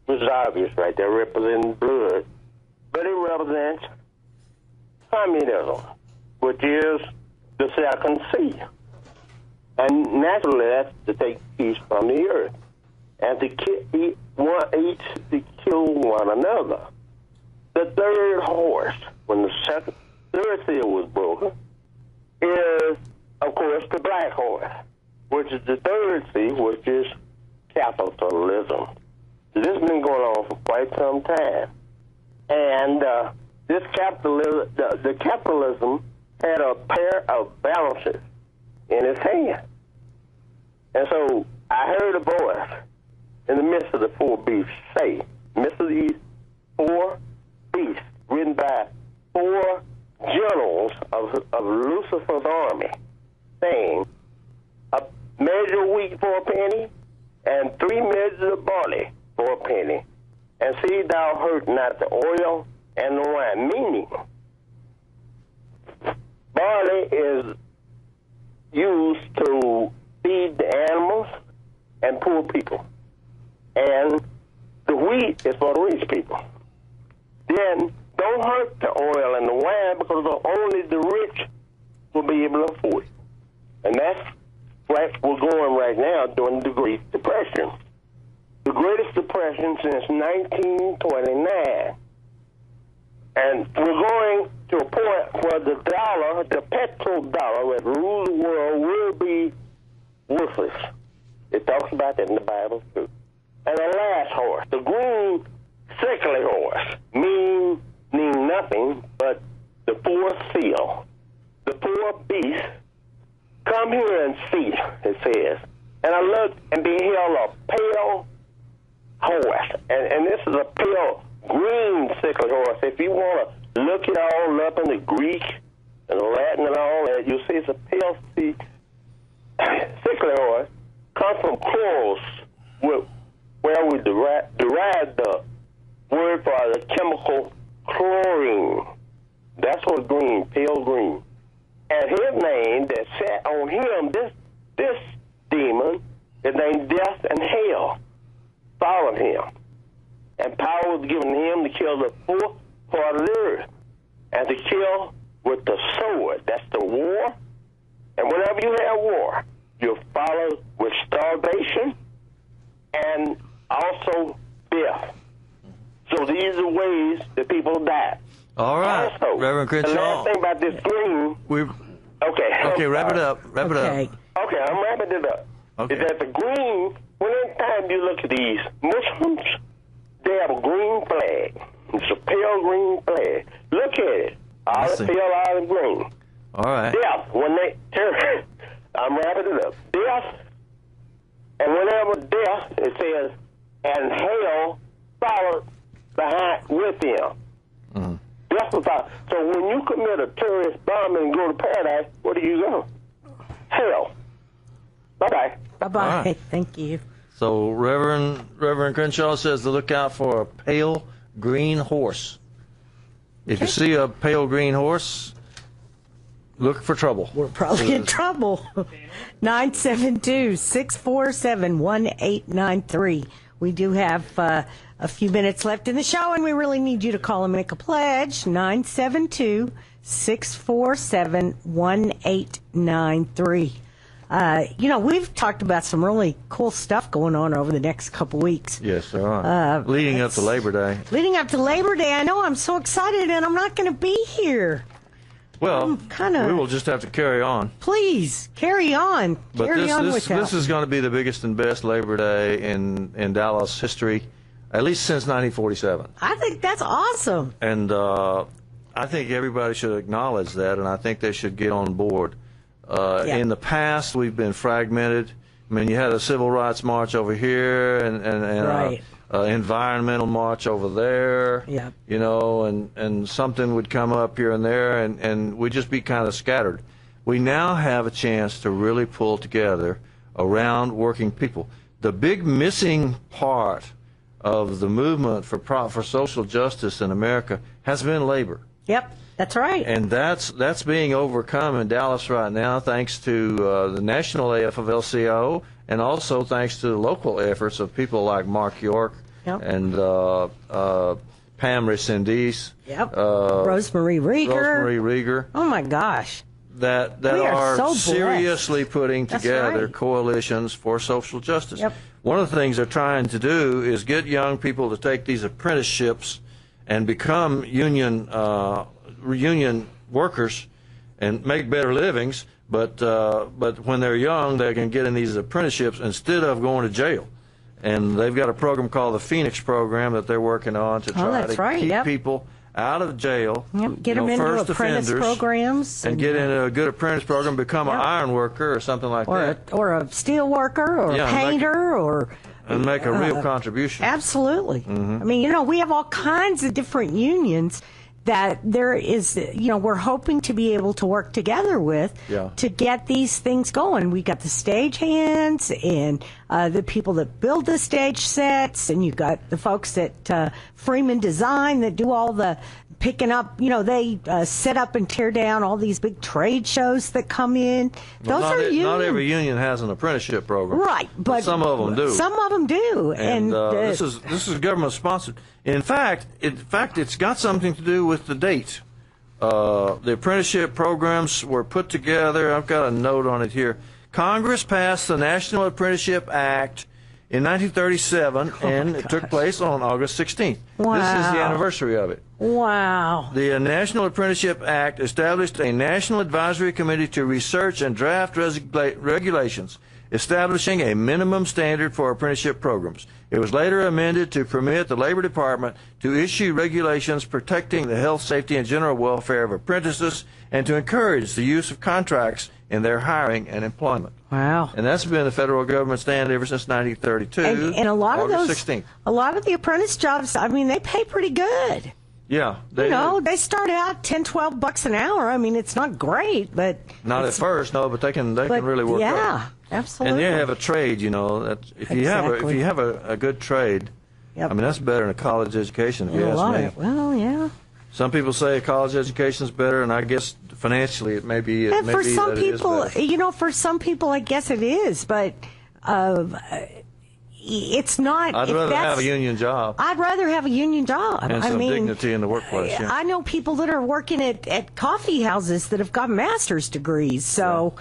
which is obvious right there, representing blood. But it represents communism, which is the second sea. And naturally, that's to take peace from the earth and to each to kill one another. The third horse, when the third seal was broken, is, of course, the black horse, which is the third seal, which is capitalism. This has been going on for quite some time. And this capitalism, the capitalism had a pair of balances in its hand. And so I heard a voice in the midst of the 4 beasts say, midst of these 4 beasts, written by 4 generals of Lucifer's army, saying, a measure of wheat for a penny, and 3 measures of barley for a penny. And see thou hurt not the oil and the wine. Meaning, barley is used to feed the animals and poor people. And the wheat is for the rich people. Then don't hurt the oil and the wine because only the rich will be able to afford it. And that's what we're going right now during the Great Depression. The greatest depression since 1929. And we're going to a point where the dollar, the petrodollar that rules the world, will be worthless. It talks about that in the Bible, too. And the last horse, the green sickly horse, meaning nothing but the 4th seal. The 4 beasts, come here and see, it says. And I looked and beheld a pale horse. And this is a pale green sickly horse. If you want to look it all up in the Greek and the Latin and all that, you'll see it's a pale sickly horse. Comes from chloros, where we derive the word for the chemical chlorine. That's what green, pale green. And his name that sat on him, this demon, is named Death and Hell, followed him. And power was given him to kill the 4th part of the earth, and to kill with the sword. That's the war. And whenever you have war, you're followed with starvation and also death. So these are ways that people die. All right, also, Reverend Crenshaw. The last thing about this green. Okay, wrap it up. Okay, I'm wrapping it up. Okay. Is that the green, when anytime you look at these Muslims, they have a green flag. It's a pale green flag. Look at it. All the pale, all the green. All right. Death, when they turn, I'm wrapping it up. Death, and whenever death, it says, and hell followed behind with them. Mm-hmm. Death will follow. So when you commit a terrorist bomb and go to paradise, where do you go? Hell. Bye-bye. Bye-bye. Right. Thank you. So Reverend Crenshaw says to look out for a pale green horse. If you see a pale green horse, look for trouble. We're probably in trouble. 972-647-1893. We do have a few minutes left in the show, and we really need you to call and make a pledge. 972-647-1893. We've talked about some really cool stuff going on over the next couple weeks. Yes, there are. Leading up to Labor Day. Leading up to Labor Day, I know I'm so excited, and I'm not going to be here. Well, we will just have to carry on. Please, carry on. But this is going to be the biggest and best Labor Day in Dallas history, at least since 1947. I think that's awesome. And I think everybody should acknowledge that, and I think they should get on board. In the past, we've been fragmented. I mean, you had a civil rights march over here and Right. environmental march over there. Yeah. You know, and something would come up here and there, and we'd just be kind of scattered. We now have a chance to really pull together around working people. The big missing part of the movement for social justice in America has been labor. Yep, that's right. And that's being overcome in Dallas right now, thanks to the national AFL-CIO, and also thanks to the local efforts of people like Mark York and Pam Resendez, Rosemary Rieger. Oh my gosh. That We are so seriously putting That's together right. coalitions for social justice. Yep. One of the things they're trying to do is get young people to take these apprenticeships and become union workers and make better livings. But when they're young, they can get in these apprenticeships instead of going to jail. And they've got a program called the Phoenix program that they're working on to try to keep people out of jail, Get them into first apprentice offenders, programs. and get into a good apprentice program, become an iron worker or something like that. Or a steel worker or a painter and make a real contribution. Absolutely. I mean, you know, we have all kinds of different unions that there is, you know, we're hoping to be able to work together with to get these things going. We got the stage hands and the people that build the stage sets, and you got the folks at Freeman Design that do all the picking up, you know, they set up and tear down all these big trade shows that come in. Those are unions. Not every union has an apprenticeship program. Right, but some of them do. Some of them do. And this is government sponsored. In fact, it's got something to do with the date. The apprenticeship programs were put together. I've got a note on it here. Congress passed the National Apprenticeship Act in 1937, and it took place on August 16th. Wow. This is the anniversary of it. Wow. The National Apprenticeship Act established a National Advisory Committee to research and draft regulations establishing a minimum standard for apprenticeship programs. It was later amended to permit the Labor Department to issue regulations protecting the health, safety, and general welfare of apprentices and to encourage the use of contracts in their hiring and employment. Wow. And that's been the federal government stand ever since 1932. And a lot August of those, 16th. a lot of the apprentice jobs, I mean, they pay pretty good. Yeah. They start out $10-12 an hour. I mean, it's not great, but not at first, no, but they can really work out. Yeah, absolutely. And you have a trade, you know. That if you have a good trade, I mean, that's better than a college education, if you ask me. Well, yeah. Some people say a college education is better, and I guess financially it may be. And for some people, you know, for some people, I guess it is, but it's not. I'd rather have a union job. I'd rather have a union job. And some dignity in the workplace. Yeah. I know people that are working at coffee houses that have got master's degrees. So,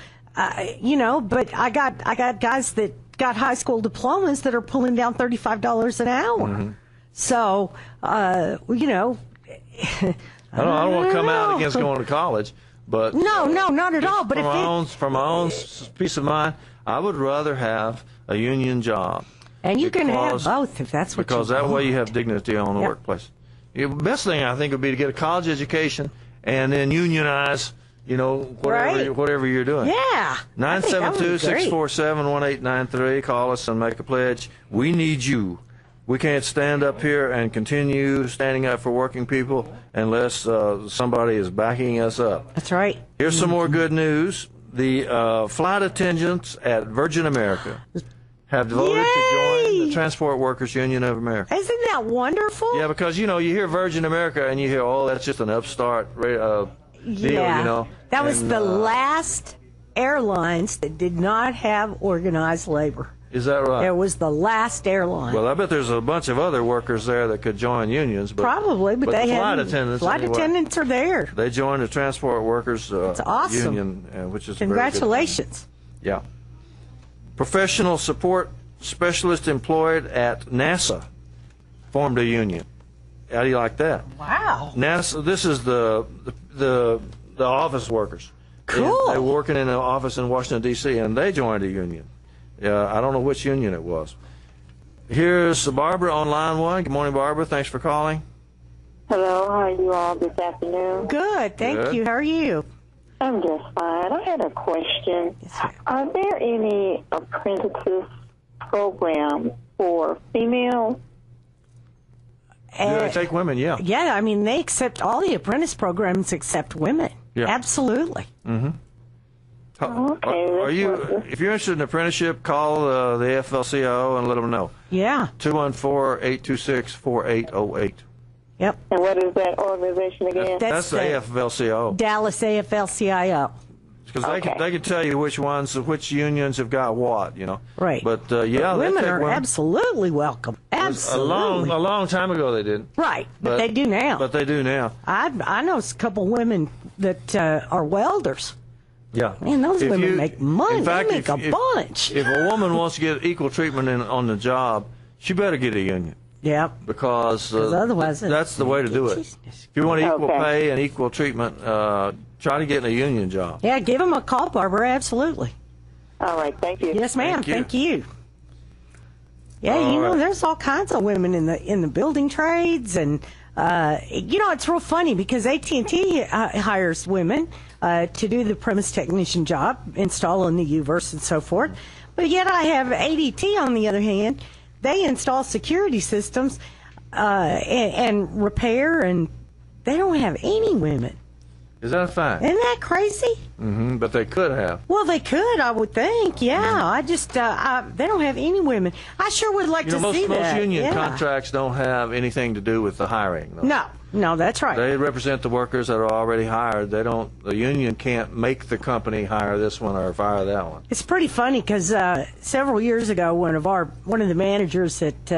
you know, but I got guys that got high school diplomas that are pulling down $35 an hour. Mm-hmm. So, you know. I don't want to come out against going to college, but no, not at all. But from my own peace of mind, I would rather have a union job. And you can have both if that's what you want. Because that way you have dignity on the workplace. The best thing, I think, would be to get a college education and then unionize, you know, whatever you're doing. Yeah. 972-647-1893. Call us and make a pledge. We need you. We can't stand up here and continue standing up for working people unless somebody is backing us up. That's right. Here's some more good news. The flight attendants at Virgin America have voted to join the Transport Workers Union of America. Isn't that wonderful? Yeah, because, you know, you hear Virgin America and you hear, oh, that's just an upstart deal, you know. That was the last airlines that did not have organized labor. Is that right? It was the last airline. Well, I bet there's a bunch of other workers there that could join unions. But, probably, but they flight attendants. Flight attendants are there. They joined the Transport Workers awesome. Union, which is congratulations. Very good. Yeah. Professional support specialist employed at NASA formed a union. How do you like that? Wow. NASA. This is the office workers. Cool. They were working in an office in Washington D.C. and they joined a union. I don't know which union it was. Here's Barbara on line one. Good morning, Barbara. Thanks for calling. Hello, how are you all this afternoon? Good, thank you. How are you? I'm just fine. I had a question. Are there any apprentice programs for females? They take women, yeah. Yeah, I mean, they accept all the apprentice programs except women. Yeah. Absolutely. Mm-hmm. If you're interested in apprenticeship, call the AFL-CIO and let them know. Yeah. 214-826-4808. Yep. And what is that organization again? That's the AFL-CIO. Dallas AFL-CIO. Because they can tell you which unions have got what, you know. Right. But yeah, women are absolutely welcome. Absolutely. A long time ago they didn't. Right. But they do now. But they do now. I know a couple women that are welders. Yeah. Man, those women make money. In fact, they make a bunch. If a woman wants to get equal treatment on the job, she better get a union. Yeah. Because otherwise that's the way to do it. If you want equal pay and equal treatment, try to get a union job. Yeah, give them a call, Barbara. Absolutely. All right. Thank you. Yes, ma'am. Thank you. Yeah, there's all kinds of women in the building trades, and it's real funny because AT&T hires women to do the premise technician job, installing the U-verse and so forth. But yet I have ADT on the other hand. They install security systems and repair, and they don't have any women. Is that a fact? Isn't that crazy? Mm-hmm. But they could have. Well, they could, I would think. Yeah, I just they don't have any women. I sure would like to see that. Most union contracts don't have anything to do with the hiring, though. No, that's right. They represent the workers that are already hired. The union can't make the company hire this one or fire that one. It's pretty funny because several years ago, one of the managers at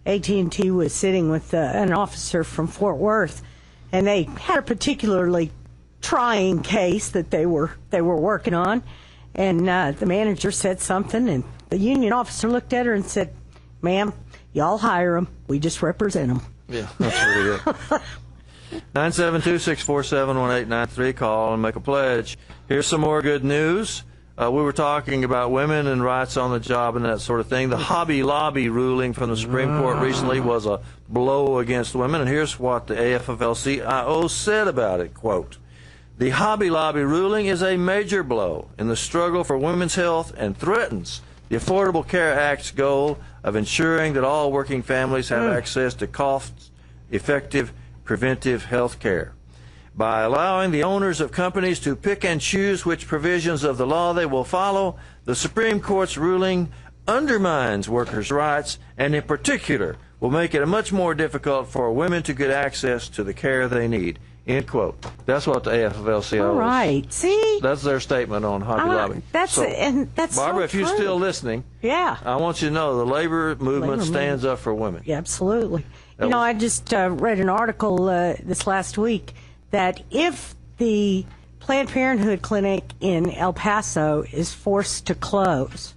AT&T was sitting with an officer from Fort Worth, and they had a particularly trying case that they were working on, and the manager said something, and the union officer looked at her and said, "Ma'am, y'all hire them. We just represent them." Yeah, that's really good. 972-647-1893. Call and make a pledge. Here's some more good news. We were talking about women and rights on the job and that sort of thing. The Hobby Lobby ruling from the Supreme Court recently was a blow against women, and here's what the AFL-CIO said about it, quote, "The Hobby Lobby ruling is a major blow in the struggle for women's health and threatens the Affordable Care Act's goal of ensuring that all working families have access to cost-effective preventive health care. By allowing the owners of companies to pick and choose which provisions of the law they will follow, the Supreme Court's ruling undermines workers' rights and, in particular, will make it much more difficult for women to get access to the care they need." End quote. That's what the AFL-CIO All right. See? That's their statement on Hobby Lobby. That's Barbara, if you're still listening, I want you to know the labor movement stands up for women. Yeah, absolutely. I just read an article this last week that if the Planned Parenthood clinic in El Paso is forced to close,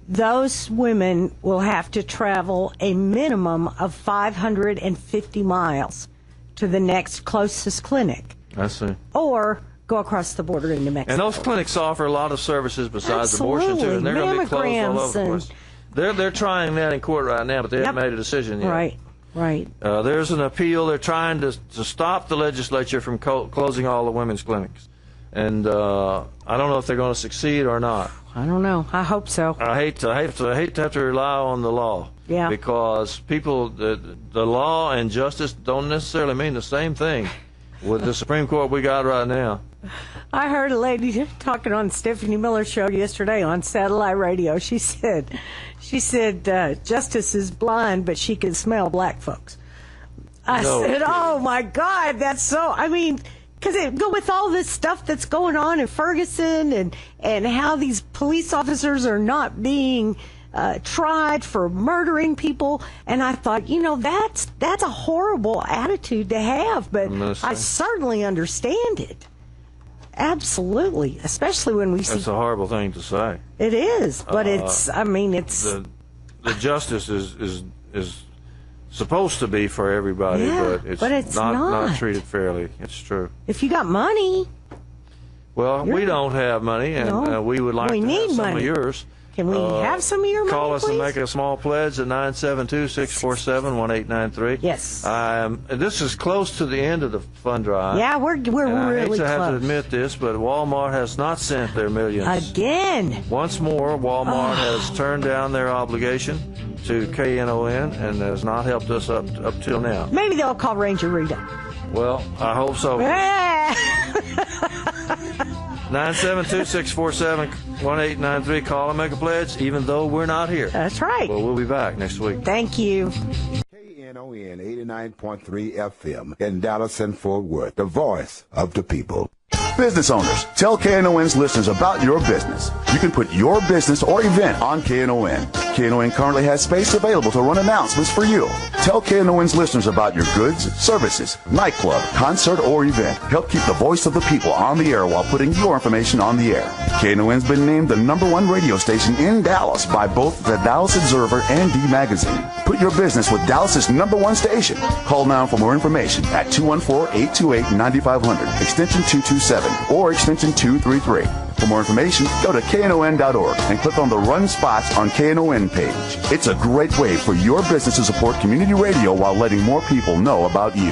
those women will have to travel a minimum of 550 miles to the next closest clinic. I see. Or go across the border into Mexico. And those clinics offer a lot of services besides abortion, too. And they're going to be closed all over the place. They're trying that in court right now, but they haven't made a decision yet. Right. There's an appeal. They're trying to stop the legislature from closing all the women's clinics. And I don't know if they're going to succeed or not. I don't know. I hope so. I hate to have to rely on the law. Yeah. Because the law and justice don't necessarily mean the same thing with the Supreme Court we got right now. I heard a lady talking on Stephanie Miller's show yesterday on satellite radio. She said, justice is blind, but she can smell black folks. I said, oh my God, that's so, I mean, because it go with all this stuff that's going on in Ferguson and how these police officers are not being tried for murdering people, and I thought, that's a horrible attitude to have, but I certainly understand it. Absolutely, especially when we see. That's a horrible thing to say. It is, but it's. I mean, it's. The justice is supposed to be for everybody, but it's not treated fairly. It's true. If you got money. Well, we don't have money, and we would like to have some of yours. Can we have some of your money, Call us please? and make a small pledge at 972-647-1893. Yes. This is close to the end of the fund drive. Yeah, we're and really I hate to close. have to admit this, but Walmart has not sent their millions. Again. Once more, Walmart has turned down their obligation to KNON and has not helped us up till now. Maybe they'll call Ranger Rita. Well, I hope so. 972-647-1893. Call and make a pledge, even though we're not here. That's right. Well, we'll be back next week. Thank you. KNON 89.3 FM in Dallas and Fort Worth, the voice of the people. Business owners, tell KNON's listeners about your business. You can put your business or event on KNON. KNON currently has space available to run announcements for you. Tell KNON's listeners about your goods, services, nightclub, concert, or event. Help keep the voice of the people on the air while putting your information on the air. KNON's been named the #1 radio station in Dallas by both the Dallas Observer and D Magazine. Put your business with Dallas's #1 station. Call now for more information at 214-828-9500, extension 227, or extension 233. For more information, go to KNON.org and click on the Run Spots on KNON page. It's a great way for your business to support community radio while letting more people know about you.